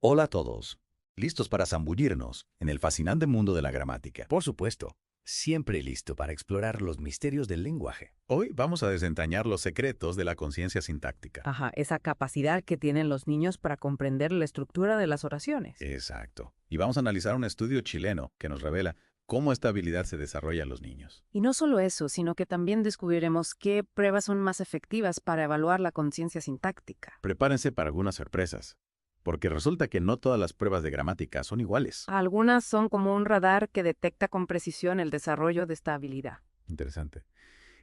Hola a todos. ¿Listos para zambullirnos en el fascinante mundo de la gramática? Por supuesto, siempre listo para explorar los misterios del lenguaje. Hoy vamos a desentrañar los secretos de la conciencia sintáctica. Ajá, esa capacidad que tienen los niños para comprender la estructura de las oraciones. Exacto. Y vamos a analizar un estudio chileno que nos revela cómo esta habilidad se desarrolla en los niños. Y no solo eso, sino que también descubriremos qué pruebas son más efectivas para evaluar la conciencia sintáctica. Prepárense para algunas sorpresas, porque resulta que no todas las pruebas de gramática son iguales. Algunas son como un radar que detecta con precisión el desarrollo de esta habilidad. Interesante.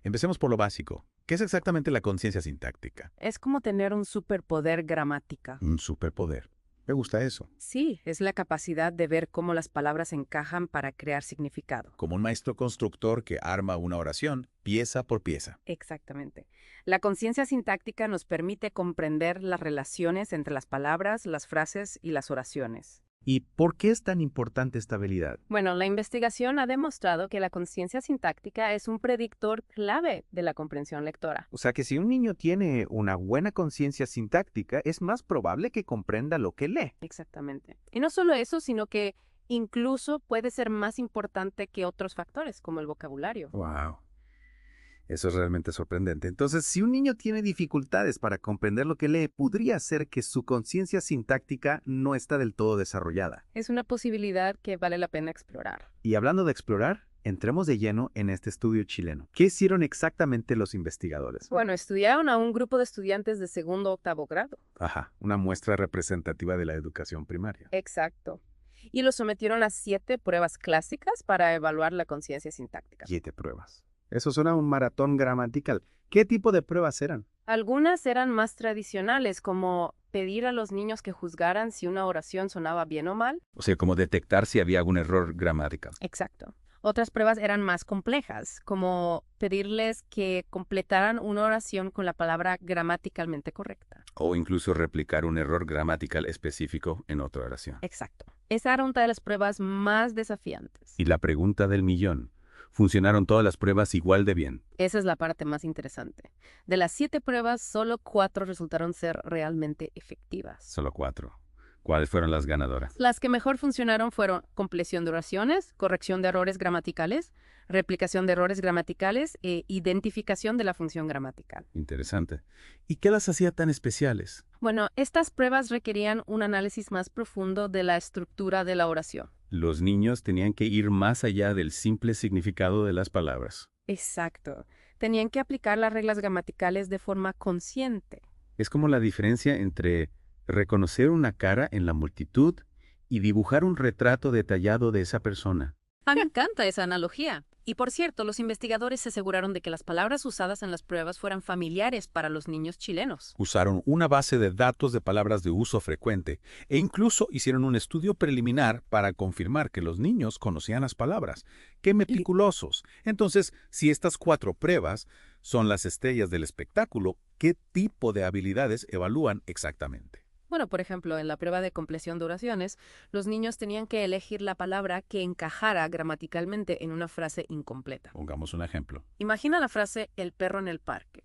Empecemos por lo básico. ¿Qué es exactamente la conciencia sintáctica? Es como tener un superpoder gramática. Un superpoder. Me gusta eso. Sí, es la capacidad de ver cómo las palabras encajan para crear significado. Como un maestro constructor que arma una oración pieza por pieza. Exactamente. La conciencia sintáctica nos permite comprender las relaciones entre las palabras, las frases y las oraciones. ¿Y por qué es tan importante esta habilidad? Bueno, la investigación ha demostrado que la conciencia sintáctica es un predictor clave de la comprensión lectora. O sea que si un niño tiene una buena conciencia sintáctica, es más probable que comprenda lo que lee. Exactamente. Y no solo eso, sino que incluso puede ser más importante que otros factores, como el vocabulario. ¡Wow! Eso es realmente sorprendente. Entonces, si un niño tiene dificultades para comprender lo que lee, podría ser que su conciencia sintáctica no está del todo desarrollada. Es una posibilidad que vale la pena explorar. Y hablando de explorar, entremos de lleno en este estudio chileno. ¿Qué hicieron exactamente los investigadores? Bueno, estudiaron a un grupo de estudiantes de segundo o octavo grado. Ajá, una muestra representativa de la educación primaria. Exacto. Y los sometieron a 7 pruebas clásicas para evaluar la conciencia sintáctica. 7 pruebas. Eso suena a un maratón gramatical. ¿Qué tipo de pruebas eran? Algunas eran más tradicionales, como pedir a los niños que juzgaran si una oración sonaba bien o mal. O sea, como detectar si había algún error gramatical. Exacto. Otras pruebas eran más complejas, como pedirles que completaran una oración con la palabra gramaticalmente correcta. O incluso replicar un error gramatical específico en otra oración. Exacto. Esa era una de las pruebas más desafiantes. Y la pregunta del millón. ¿Funcionaron todas las pruebas igual de bien? Esa es la parte más interesante. De las 7 pruebas, solo 4 resultaron ser realmente efectivas. Solo 4. ¿Cuáles fueron las ganadoras? Las que mejor funcionaron fueron compleción de oraciones, corrección de errores gramaticales, replicación de errores gramaticales e identificación de la función gramatical. Interesante. ¿Y qué las hacía tan especiales? Bueno, estas pruebas requerían un análisis más profundo de la estructura de la oración. Los niños tenían que ir más allá del simple significado de las palabras. Exacto. Tenían que aplicar las reglas gramaticales de forma consciente. Es como la diferencia entre reconocer una cara en la multitud y dibujar un retrato detallado de esa persona. Me encanta esa analogía. Y por cierto, los investigadores se aseguraron de que las palabras usadas en las pruebas fueran familiares para los niños chilenos. Usaron una base de datos de palabras de uso frecuente e incluso hicieron un estudio preliminar para confirmar que los niños conocían las palabras. ¡Qué meticulosos! Entonces, si estas 4 pruebas son las estrellas del espectáculo, ¿qué tipo de habilidades evalúan exactamente? Bueno, por ejemplo, en la prueba de compleción de oraciones, los niños tenían que elegir la palabra que encajara gramaticalmente en una frase incompleta. Pongamos un ejemplo. Imagina la frase "el perro en el parque".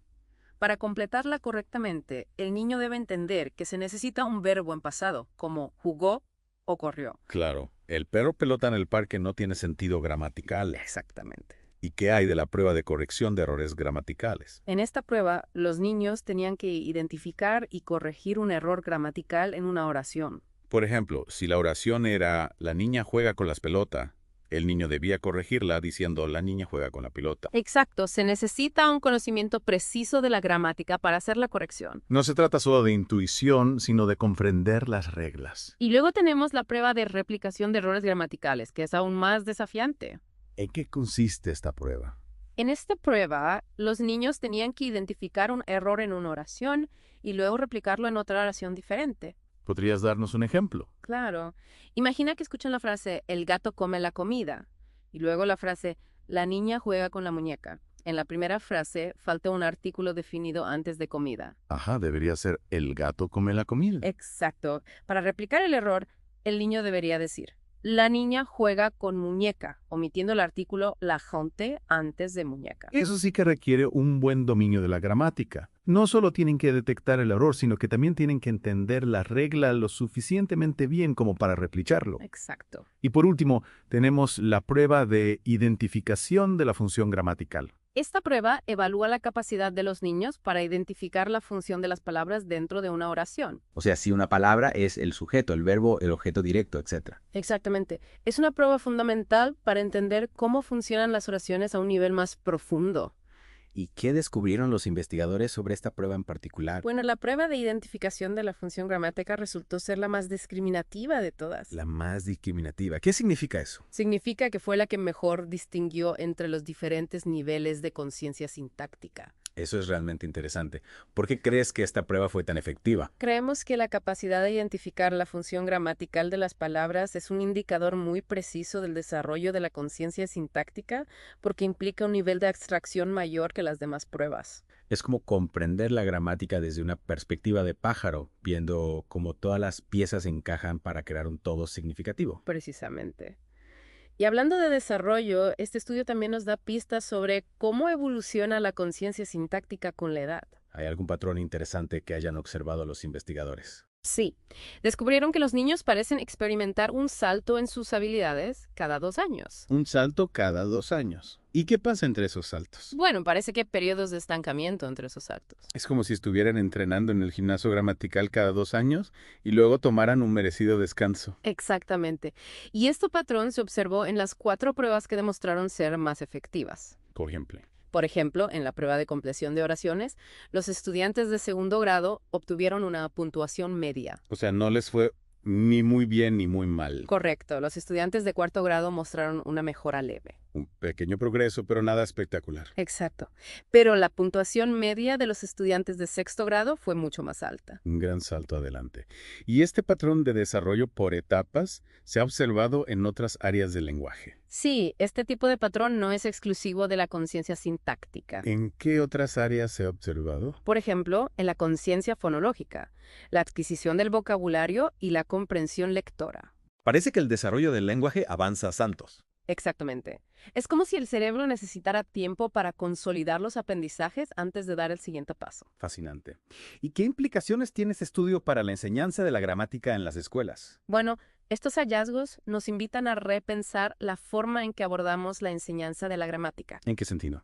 Para completarla correctamente, el niño debe entender que se necesita un verbo en pasado, como jugó o corrió. Claro, el perro pelota en el parque no tiene sentido gramatical. Exactamente. ¿Y qué hay de la prueba de corrección de errores gramaticales? En esta prueba, los niños tenían que identificar y corregir un error gramatical en una oración. Por ejemplo, si la oración era "la niña juega con las pelotas", el niño debía corregirla diciendo "la niña juega con la pelota". Exacto, se necesita un conocimiento preciso de la gramática para hacer la corrección. No se trata solo de intuición, sino de comprender las reglas. Y luego tenemos la prueba de replicación de errores gramaticales, que es aún más desafiante. ¿En qué consiste esta prueba? En esta prueba, los niños tenían que identificar un error en una oración y luego replicarlo en otra oración diferente. ¿Podrías darnos un ejemplo? Claro. Imagina que escuchan la frase "el gato come la comida" y luego la frase "la niña juega con la muñeca". En la primera frase falta un artículo definido antes de comida. Ajá, debería ser "el gato come la comida". Exacto. Para replicar el error, el niño debería decir "la niña juega con muñeca", omitiendo el artículo "la gente" antes de muñeca. Eso sí que requiere un buen dominio de la gramática. No solo tienen que detectar el error, sino que también tienen que entender la regla lo suficientemente bien como para replicarlo. Exacto. Y por último, tenemos la prueba de identificación de la función gramatical. Esta prueba evalúa la capacidad de los niños para identificar la función de las palabras dentro de una oración. O sea, si una palabra es el sujeto, el verbo, el objeto directo, etc. Exactamente. Es una prueba fundamental para entender cómo funcionan las oraciones a un nivel más profundo. ¿Y qué descubrieron los investigadores sobre esta prueba en particular? Bueno, la prueba de identificación de la función gramática resultó ser la más discriminativa de todas. La más discriminativa. ¿Qué significa eso? Significa que fue la que mejor distinguió entre los diferentes niveles de conciencia sintáctica. Eso es realmente interesante. ¿Por qué crees que esta prueba fue tan efectiva? Creemos que la capacidad de identificar la función gramatical de las palabras es un indicador muy preciso del desarrollo de la conciencia sintáctica porque implica un nivel de abstracción mayor que las demás pruebas. Es como comprender la gramática desde una perspectiva de pájaro, viendo cómo todas las piezas encajan para crear un todo significativo. Precisamente. Y hablando de desarrollo, este estudio también nos da pistas sobre cómo evoluciona la conciencia sintáctica con la edad. ¿Hay algún patrón interesante que hayan observado los investigadores? Sí, descubrieron que los niños parecen experimentar un salto en sus habilidades cada 2 años. Un salto cada 2 años. ¿Y qué pasa entre esos saltos? Bueno, parece que hay periodos de estancamiento entre esos saltos. Es como si estuvieran entrenando en el gimnasio gramatical cada 2 años y luego tomaran un merecido descanso. Exactamente. Y este patrón se observó en las 4 pruebas que demostraron ser más efectivas. Por ejemplo. Por ejemplo, en la prueba de compleción de oraciones, los estudiantes de 2º grado obtuvieron una puntuación media. O sea, no les fue ni muy bien ni muy mal. Correcto, los estudiantes de 4º grado mostraron una mejora leve. Un pequeño progreso, pero nada espectacular. Exacto. Pero la puntuación media de los estudiantes de 6º grado fue mucho más alta. Un gran salto adelante. Y este patrón de desarrollo por etapas se ha observado en otras áreas del lenguaje. Sí, este tipo de patrón no es exclusivo de la conciencia sintáctica. ¿En qué otras áreas se ha observado? Por ejemplo, en la conciencia fonológica, la adquisición del vocabulario y la comprensión lectora. Parece que el desarrollo del lenguaje avanza a saltos. Exactamente. Es como si el cerebro necesitara tiempo para consolidar los aprendizajes antes de dar el siguiente paso. Fascinante. ¿Y qué implicaciones tiene este estudio para la enseñanza de la gramática en las escuelas? Bueno, estos hallazgos nos invitan a repensar la forma en que abordamos la enseñanza de la gramática. ¿En qué sentido?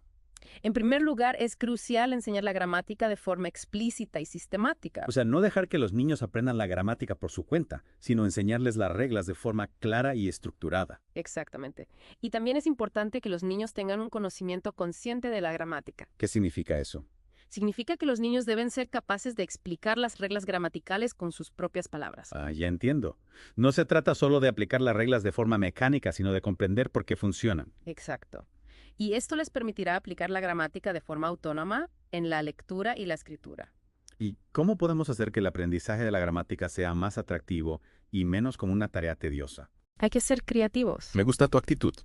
En primer lugar, es crucial enseñar la gramática de forma explícita y sistemática. O sea, no dejar que los niños aprendan la gramática por su cuenta, sino enseñarles las reglas de forma clara y estructurada. Exactamente. Y también es importante que los niños tengan un conocimiento consciente de la gramática. ¿Qué significa eso? Significa que los niños deben ser capaces de explicar las reglas gramaticales con sus propias palabras. Ah, ya entiendo. No se trata solo de aplicar las reglas de forma mecánica, sino de comprender por qué funcionan. Exacto. Y esto les permitirá aplicar la gramática de forma autónoma en la lectura y la escritura. ¿Y cómo podemos hacer que el aprendizaje de la gramática sea más atractivo y menos como una tarea tediosa? Hay que ser creativos. Me gusta tu actitud.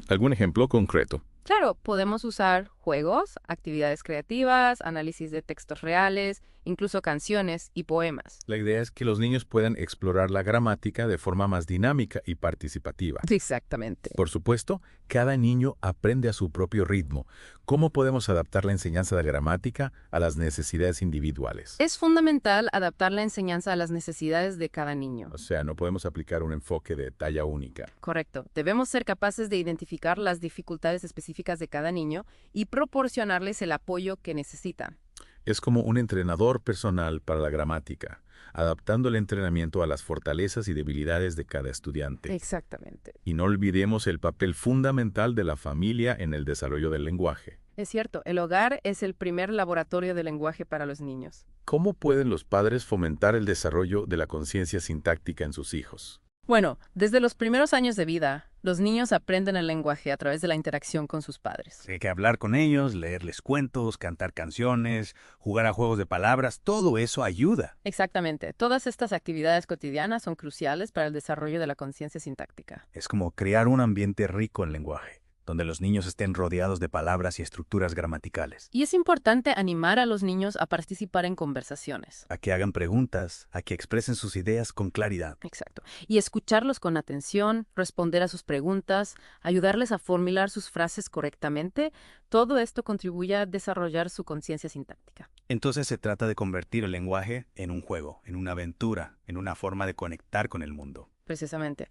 ¿Algún ejemplo concreto? Claro, podemos usar juegos, actividades creativas, análisis de textos reales, incluso canciones y poemas. La idea es que los niños puedan explorar la gramática de forma más dinámica y participativa. Exactamente. Por supuesto, cada niño aprende a su propio ritmo. ¿Cómo podemos adaptar la enseñanza de gramática a las necesidades individuales? Es fundamental adaptar la enseñanza a las necesidades de cada niño. O sea, no podemos aplicar un enfoque de talla única. Correcto. Debemos ser capaces de identificar las dificultades específicas de cada niño y proporcionarles el apoyo que necesitan. Es como un entrenador personal para la gramática, adaptando el entrenamiento a las fortalezas y debilidades de cada estudiante. Exactamente. Y no olvidemos el papel fundamental de la familia en el desarrollo del lenguaje. Es cierto, el hogar es el primer laboratorio de lenguaje para los niños. ¿Cómo pueden los padres fomentar el desarrollo de la conciencia sintáctica en sus hijos? Bueno, desde los primeros años de vida, los niños aprenden el lenguaje a través de la interacción con sus padres. Hay que hablar con ellos, leerles cuentos, cantar canciones, jugar a juegos de palabras, todo eso ayuda. Exactamente. Todas estas actividades cotidianas son cruciales para el desarrollo de la conciencia sintáctica. Es como crear un ambiente rico en lenguaje, donde los niños estén rodeados de palabras y estructuras gramaticales. Y es importante animar a los niños a participar en conversaciones. A que hagan preguntas, a que expresen sus ideas con claridad. Exacto. Y escucharlos con atención, responder a sus preguntas, ayudarles a formular sus frases correctamente, todo esto contribuye a desarrollar su conciencia sintáctica. Entonces se trata de convertir el lenguaje en un juego, en una aventura, en una forma de conectar con el mundo. Precisamente.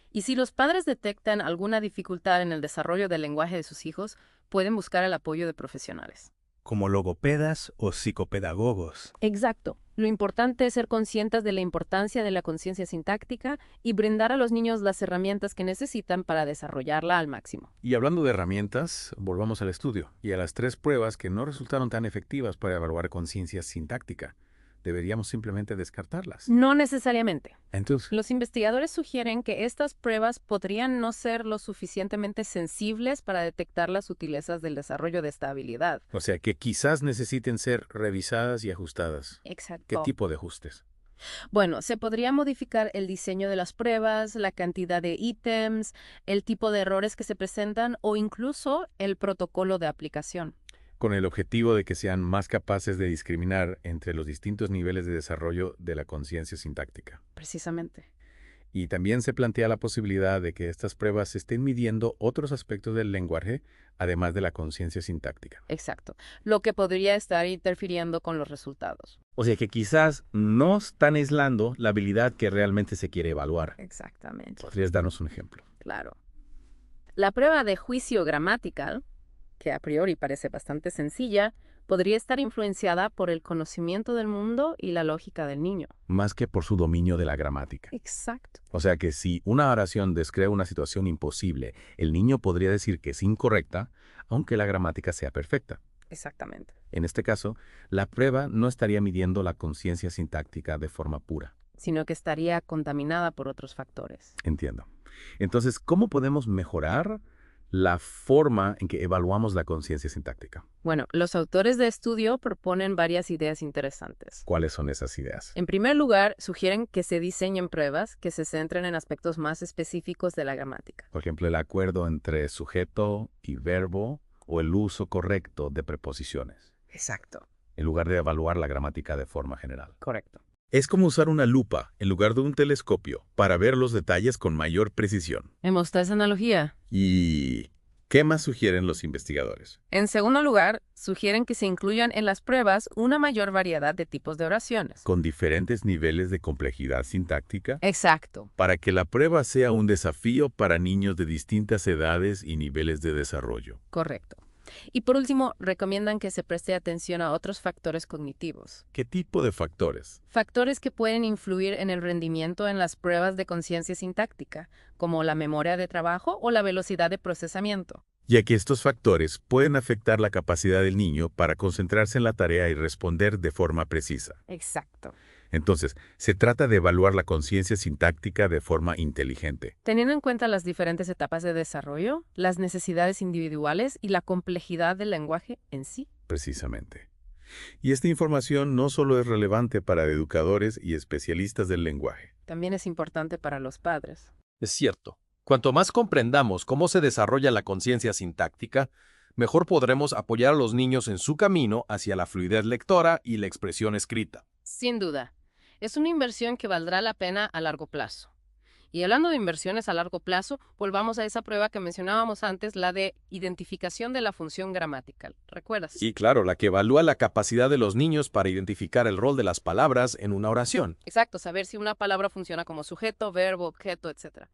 Y si los padres detectan alguna dificultad en el desarrollo del lenguaje de sus hijos, pueden buscar el apoyo de profesionales. Como logopedas o psicopedagogos. Exacto. Lo importante es ser conscientes de la importancia de la conciencia sintáctica y brindar a los niños las herramientas que necesitan para desarrollarla al máximo. Y hablando de herramientas, volvamos al estudio y a las 3 pruebas que no resultaron tan efectivas para evaluar conciencia sintáctica. Deberíamos simplemente descartarlas. No necesariamente. Entonces, Los investigadores sugieren que estas pruebas podrían no ser lo suficientemente sensibles para detectar las sutilezas del desarrollo de esta habilidad. o sea que quizás necesiten ser revisadas y ajustadas. Exacto. ¿Qué tipo de ajustes? Bueno, se podría modificar el diseño de las pruebas, la cantidad de ítems, el tipo de errores que se presentan o incluso el protocolo de aplicación. Con el objetivo de que sean más capaces de discriminar entre los distintos niveles de desarrollo de la conciencia sintáctica. Precisamente. Y también se plantea la posibilidad de que estas pruebas estén midiendo otros aspectos del lenguaje, además de la conciencia sintáctica. Exacto. Lo que podría estar interfiriendo con los resultados. O sea que quizás no están aislando la habilidad que realmente se quiere evaluar. Exactamente. ¿Podrías darnos un ejemplo? Claro. La prueba de juicio gramatical, que a priori parece bastante sencilla, podría estar influenciada por el conocimiento del mundo y la lógica del niño. Más que por su dominio de la gramática. Exacto. O sea que si una oración describe una situación imposible, el niño podría decir que es incorrecta, aunque la gramática sea perfecta. Exactamente. En este caso, la prueba no estaría midiendo la conciencia sintáctica de forma pura. Sino que estaría contaminada por otros factores. Entiendo. Entonces, ¿cómo podemos mejorar la forma en que evaluamos la conciencia sintáctica? Bueno, los autores de estudio proponen varias ideas interesantes. ¿Cuáles son esas ideas? En primer lugar, sugieren que se diseñen pruebas que se centren en aspectos más específicos de la gramática. Por ejemplo, el acuerdo entre sujeto y verbo o el uso correcto de preposiciones, Exacto. en lugar de evaluar la gramática de forma general. Correcto. Es como usar una lupa en lugar de un telescopio para ver los detalles con mayor precisión. ¿Me gusta esa analogía? ¿Y qué más sugieren los investigadores? En segundo lugar, sugieren que se incluyan en las pruebas una mayor variedad de tipos de oraciones. Con diferentes niveles de complejidad sintáctica, Exacto. para que la prueba sea un desafío para niños de distintas edades y niveles de desarrollo. Correcto. Y por último, recomiendan que se preste atención a otros factores cognitivos. ¿Qué tipo de factores? Factores que pueden influir en el rendimiento en las pruebas de conciencia sintáctica, como la memoria de trabajo o la velocidad de procesamiento. Ya que estos factores pueden afectar la capacidad del niño para concentrarse en la tarea y responder de forma precisa. Exacto. Entonces, se trata de evaluar la conciencia sintáctica de forma inteligente. Teniendo en cuenta las diferentes etapas de desarrollo, las necesidades individuales y la complejidad del lenguaje en sí. Precisamente. Y esta información no solo es relevante para educadores y especialistas del lenguaje. También es importante para los padres. Es cierto. Cuanto más comprendamos cómo se desarrolla la conciencia sintáctica, mejor podremos apoyar a los niños en su camino hacia la fluidez lectora y la expresión escrita. Sin duda. Es una inversión que valdrá la pena a largo plazo. Y hablando de inversiones a largo plazo, volvamos a esa prueba que mencionábamos antes, la de identificación de la función gramatical. ¿Recuerdas? Y claro, la que evalúa la capacidad de los niños para identificar el rol de las palabras en una oración. Exacto, saber si una palabra funciona como sujeto, verbo, objeto, etc.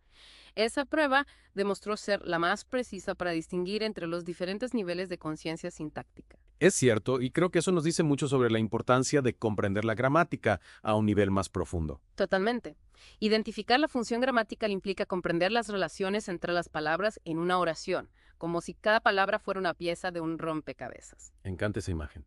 Esa prueba demostró ser la más precisa para distinguir entre los diferentes niveles de conciencia sintáctica. Es cierto, y creo que eso nos dice mucho sobre la importancia de comprender la gramática a un nivel más profundo. Totalmente. Identificar la función gramatical implica comprender las relaciones entre las palabras en una oración, como si cada palabra fuera una pieza de un rompecabezas. Me encanta esa imagen.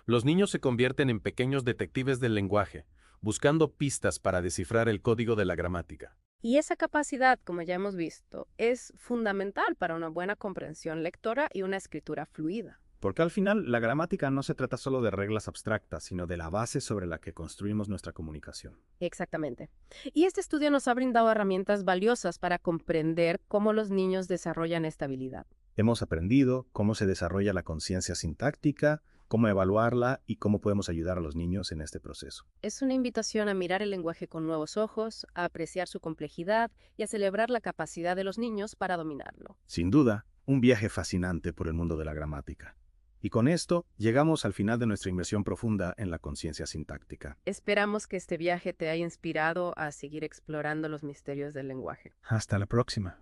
Los niños se convierten en pequeños detectives del lenguaje, buscando pistas para descifrar el código de la gramática. Y esa capacidad, como ya hemos visto, es fundamental para una buena comprensión lectora y una escritura fluida. Porque al final la gramática no se trata solo de reglas abstractas, sino de la base sobre la que construimos nuestra comunicación. Exactamente. Y este estudio nos ha brindado herramientas valiosas para comprender cómo los niños desarrollan esta habilidad. Hemos aprendido cómo se desarrolla la conciencia sintáctica, cómo evaluarla y cómo podemos ayudar a los niños en este proceso. Es una invitación a mirar el lenguaje con nuevos ojos, a apreciar su complejidad y a celebrar la capacidad de los niños para dominarlo. Sin duda, un viaje fascinante por el mundo de la gramática. Y con esto, llegamos al final de nuestra inmersión profunda en la conciencia sintáctica. Esperamos que este viaje te haya inspirado a seguir explorando los misterios del lenguaje. Hasta la próxima.